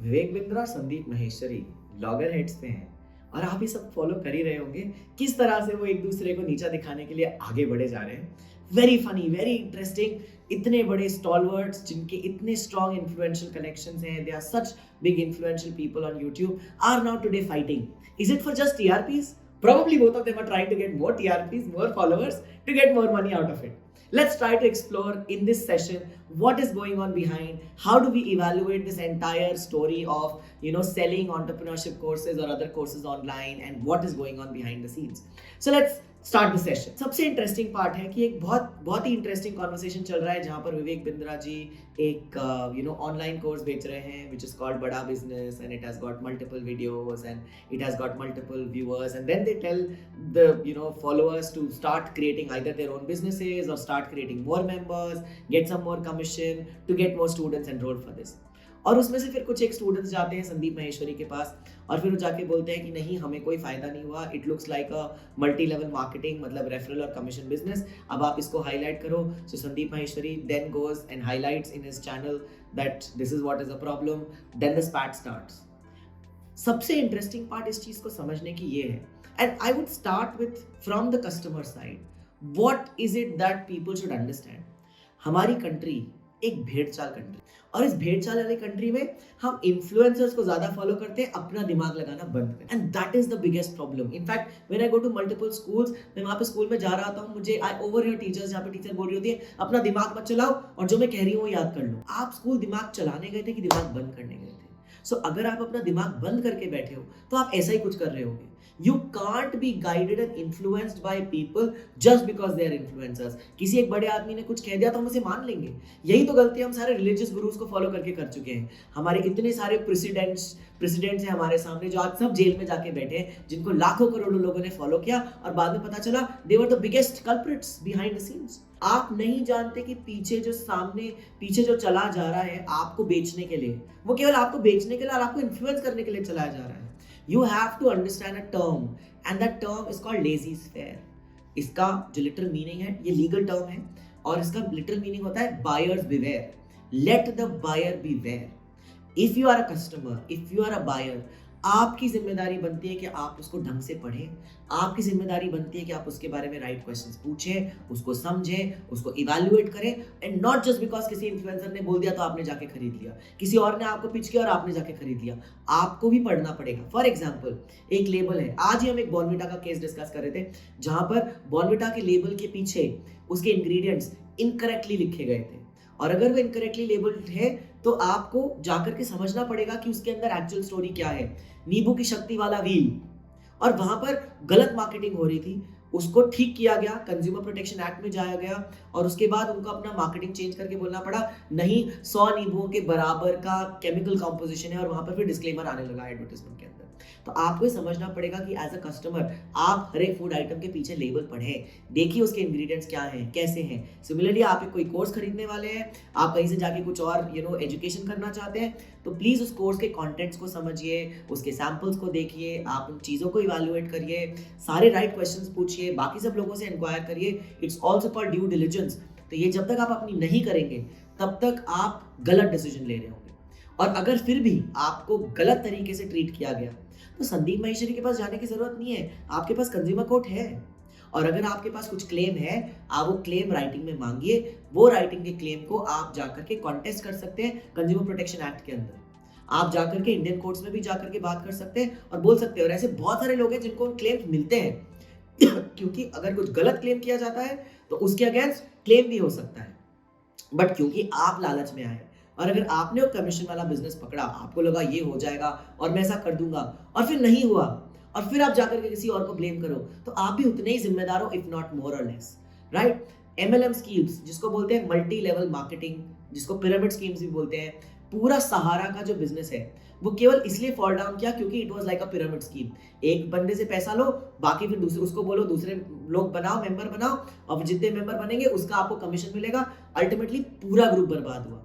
Vivek Bindra, Sandeep Maheshwari logger heads पे हैं और आप ये सब फॉलो कर ही रहे होंगे किस तरह से वो एक दूसरे को नीचा दिखाने के लिए आगे बढ़े जा रहे हैं। Very funny, very interesting. इतने बड़े स्टॉलवर्ड्स जिनके इतने स्ट्रॉन्ग इन्फ्लुएंशियल कनेक्शंस हैं, they are such big influential people on YouTube, are now today fighting. Is it for just TRPs? Probably both of them are trying to get more TRPs, more followers, to get more money out of it. Let's try to explore in this session what is going on behind, how do we evaluate this entire story of selling entrepreneurship courses or other courses online, and what is going on behind the scenes. So let's start the session. सबसे interesting part है कि एक बहुत ही interesting conversation चल रहा है जहाँ पर विवेक बिंद्रा जी एक ऑनलाइन कोर्स बेच रहे हैं विच इज कॉल्ड बड़ा business, and it has got multiple videos and it has got multiple viewers, and then they tell the followers to start creating either their own businesses और start creating more members, get some more commission to get more students enrolled for this. और उसमें से फिर कुछ एक students जाते हैं संदीप महेश्वरी के पास और फिर वो जाके बोलते हैं कि नहीं, हमें कोई फायदा नहीं हुआ, it looks like a multi level marketing, मतलब रेफरल और कमीशन बिजनेस, अब आप इसको हाईलाइट करो. So Sandeep Maheshwari then goes and highlights in his channel that this is what is a problem. Then the spat starts. सबसे इंटरेस्टिंग पार्ट इस चीज को समझने की ये है, and I would start with from the customer side, what is it that people should understand. हमारी country एक भेड़चाल कंट्री, और इस भेड़चाल वाली कंट्री में हम इन्फ्लुएंसर्स को ज्यादा फॉलो करते हैं, अपना दिमाग लगाना बंद करते हैं, and that is the biggest problem. In fact when I go to multiple schools, मैं वहां पे स्कूल में जा रहा था, मुझे आई ओवरहियर टीचर्स, जहाँ पे टीचर बोल रही होती है अपना दिमाग मत चलाओ और जो मैं कह रही हूँ वो याद कर लो. आप स्कूल दिमाग चलाने गए थे कि दिमाग बंद करने गए थे? सो अगर आप अपना दिमाग बंद करके बैठे हो तो आप ऐसा ही कुछ कर रहे होगे. You can't be guided and influenced by people just because they are influencers. किसी एक बड़े आदमी ने कुछ कह दिया तो हम उसे मान लेंगे. यही तो गलती हम सारे रिलीजियस गुरुज को फॉलो करके कर चुके हैं. हमारे इतने सारे प्रेसिडेंट्स हैं हमारे सामने जो आज सब जेल में जाके बैठे हैं, जिनको लाखों करोड़ों लोगों ने फॉलो किया और बाद में पता चला they were the biggest culprits behind the scenes. आप नहीं जानते कि पीछे जो चला जा रहा है आपको बेचने के लिए, वो केवल आपको बेचने के लिए और आपको इन्फ्लुएंस करने के लिए चलाया जा रहा है. You have to understand a term, and that term is called laissez-faire. इसका जो लिटरल मीनिंग है, ये लीगल टर्म है और इसका लिटरल मीनिंग होता है buyers beware. Let the buyer beware. If you are a customer, if you are a buyer, आपकी जिम्मेदारी बनती है कि आप उसको ढंग से पढ़ें, आपकी जिम्मेदारी बनती है कि आप उसके बारे में राइट क्वेश्चंस पूछें, उसको समझें, उसको इवैल्यूएट करें, एंड नॉट जस्ट बिकॉज किसी इन्फ्लुएंसर ने बोल दिया तो आपने जाके खरीद लिया, किसी और ने आपको पिच किया और आपने जाके खरीद लिया. आपको भी पढ़ना पड़ेगा. फॉर एग्जाम्पल, एक लेबल है, आज ही हम एक बॉर्नविटा का केस डिस्कस कर रहे थे जहां पर बॉर्नविटा के लेबल के पीछे उसके इंग्रेडिएंट्स इनकरेक्टली लिखे गए थे, और अगर वो इनकरेक्टली लेबल्ड है तो आपको जाकर के समझना पड़ेगा कि उसके अंदर एक्चुअल स्टोरी क्या है. नींबू की शक्ति वाला व्हील, और वहां पर गलत मार्केटिंग हो रही थी, उसको ठीक किया गया, कंज्यूमर प्रोटेक्शन एक्ट में जाया गया, और उसके बाद उनको अपना मार्केटिंग चेंज करके बोलना पड़ा नहीं 100 नींबुओं के बराबर का केमिकल कंपोजिशन है, और वहां पर फिर डिस्क्लेमर आने लगा एडवर्टाइजमेंट के अंदर. तो आपको समझना पड़ेगा कि एज अ कस्टमर आप हर एक फूड आइटम के पीछे लेबल पढ़ें, देखिए उसके इंग्रेडिएंट्स क्या हैं, कैसे हैं. सिमिलरली आप कोई कोर्स खरीदने वाले हैं, आप कहीं से जाके कुछ और एजुकेशन करना चाहते हैं, तो प्लीज उस कोर्स के कंटेंट्स को समझिए, उसके सैंपल्स को देखिए, आप उन चीज़ों को इवैल्यूएट करिए, सारे राइट क्वेश्चंस पूछिए, बाकी सब लोगों से इंक्वायर करिए. It's also called due diligence. तो ये जब तक आप अपनी नहीं करेंगे तब तक आप गलत डिसीजन ले रहे होंगे. और अगर फिर भी आपको गलत तरीके से ट्रीट किया गया तो संदीप महेश्वरी के पास जाने की जरूरत नहीं है, आपके पास कंज्यूमर कोर्ट है. और अगर आपके पास कुछ क्लेम है, आप वो क्लेम राइटिंग में मांगिए, वो राइटिंग के क्लेम को आप जाकर के कॉन्टेस्ट कर सकते हैं कंज्यूमर प्रोटेक्शन एक्ट के अंदर. आप जाकर के इंडियन कोर्ट्स में भी जाकर के बात कर सकते हैं और बोल सकते हैं. और ऐसे बहुत सारे लोग हैं जिनको क्लेम मिलते हैं क्योंकि अगर कुछ गलत क्लेम किया जाता है तो उसके अगेंस्ट क्लेम भी हो सकता है. बट क्योंकि आप लालच में आए और अगर आपने वो कमीशन वाला बिजनेस पकड़ा, आपको लगा ये हो जाएगा और मैं ऐसा कर दूंगा, और फिर नहीं हुआ, और फिर आप जाकर के किसी और को ब्लेम करो, तो आप भी उतने ही जिम्मेदार हो, इफ नॉट मोर और लेस. राइट? MLM स्कीम्स, जिसको बोलते हैं मल्टी लेवल मार्केटिंग, जिसको पिरामिड स्कीम्स भी बोलते हैं, पूरा सहारा का जो बिजनेस है वो केवल इसलिए फॉल डाउन किया क्योंकि it was like a pyramid scheme. एक बंदे से पैसा लो, बाकी फिर दूसरे उसको बोलो दूसरे लोग बनाओ, मेंबर बनाओ, और जितने मेंबर बनेंगे उसका आपको कमीशन मिलेगा. अल्टीमेटली पूरा ग्रुप बर्बाद हुआ.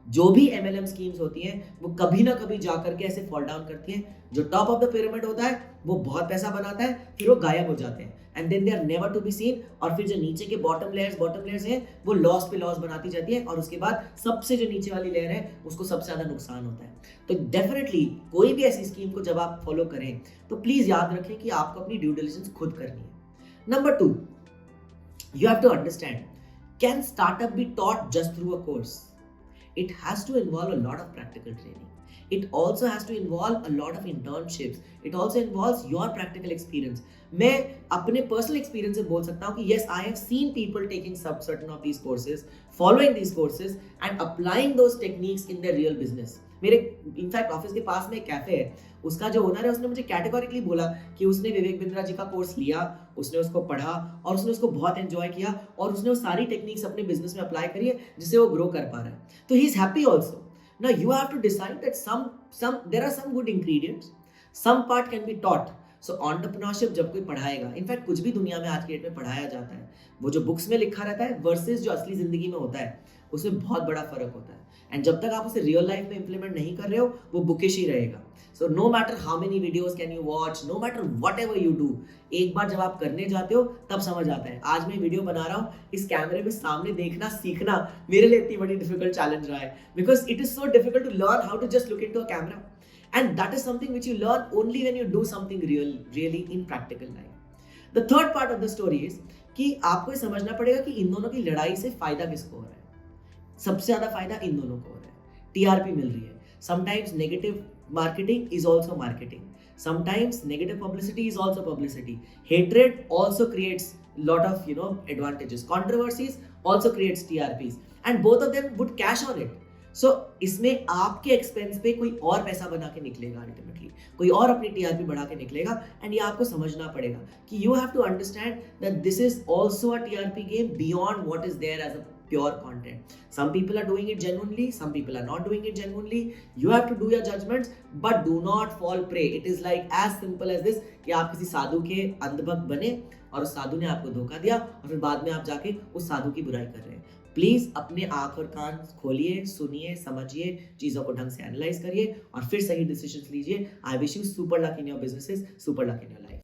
जो भी MLM स्कीम्स होती हैं वो कभी ना कभी जाकर के ऐसे फॉल डाउन करती हैं. जो टॉप ऑफ द पिरामिड होता है वो बहुत पैसा बनाता है, फिर वो गायब हो जाते हैं. And then they are never to be seen, और फिर जो नीचे के बॉटम लेयर्स हैं वो लॉस पे लॉस बनाती जाती है, और उसके बाद सबसे जो नीचे वाली लेयर है उसको सबसे ज़्यादा नुकसान होता है। तो डेफिनेटली कोई भी ऐसी स्कीम को जब आप फॉलो करें तो प्लीज़ याद रखें कि आपको अपनी ड्यू डिलिजेंस खुद करनी है। Number 2, you have to understand, can startup be taught just through a course? It has to involve a lot of practical training. It also has to involve a lot of internships. It also involves your practical experience. मैं अपने personal experience से बोल सकता हूँ कि yes, I have seen people taking certain of these courses, following these courses and applying those techniques in their real business. मेरे in fact office के पास में एक कैफे है, उसका जो ओनर है उसने मुझे कैटेगोरिकली बोला कि उसने विवेक बिंद्रा जी का कोर्स लिया, उसने उसको पढ़ा और उसने उसको बहुत एंजॉय किया और उसने वो सारी टेक्निक्स अपने बिजनेस में अप्लाई करी है जिससे वो ग्रो कर पा रहा है। तो he is happy also. Now you have to decide that there are some good ingredients, some part can be taught. So entrepreneurship जब कोई पढ़ाएगा, इनफैक्ट कुछ भी दुनिया में आज के डेट में पढ़ाया जाता है, वो जो बुक्स में लिखा रहता है वर्सेस जो असली जिंदगी में होता है, उसमें बहुत बड़ा फर्क होता है। एंड जब तक आप उसे रियल लाइफ में इंप्लीमेंट नहीं कर रहे हो, वो बुकिश ही रहेगा। So no matter how many videos can you watch, no matter whatever you do, एक बार जब आप करने जाते हो तब समझ आता है। आज मैं वीडियो बना रहा हूँ, इस कैमरे में सामने देखना सीखना मेरे लिए इतनी बड़ी डिफिकल्ट चैलेंज रहा है, because it is so difficult to learn how to just look into a camera, and that is something which you learn only when you do something really in practical life. The third part of the story is कि आपको ये समझना पड़ेगा कि इन दोनों की लड़ाई से फायदा किसको हो रहा है। सबसे ज्यादा फायदा इन दोनों को हो रहा है, टीआरपी मिल रही है। Sometimes negative marketing is also marketing, sometimes negative publicity is also publicity, hatred also creates lot of advantages, controversies also creates TRPs and both of them would cash on it. So इसमें आपके expense पे कोई और पैसा बना के निकलेगा, ultimately कोई और अपनी टीआरपी बढ़ा के निकलेगा, एंड ये आपको समझना पड़ेगा कि you have to understand that this is also a TRP game beyond what is there as a pure content. Some people are doing it genuinely, some people are not doing it genuinely. You have to do your judgments, but do not fall prey. It is like as simple as this कि आप किसी साधु के अंधभक्त बने और उस साधु ने आपको धोखा दिया और फिर बाद में आप जाके उस साधु की बुराई कर रहे हैं। प्लीज अपने आंख और कान खोलिए, सुनिए, समझिए, चीजों को ढंग से एनालाइज करिए और फिर सही डिसीजंस लीजिए। I wish you super luck in your businesses, super luck in your life.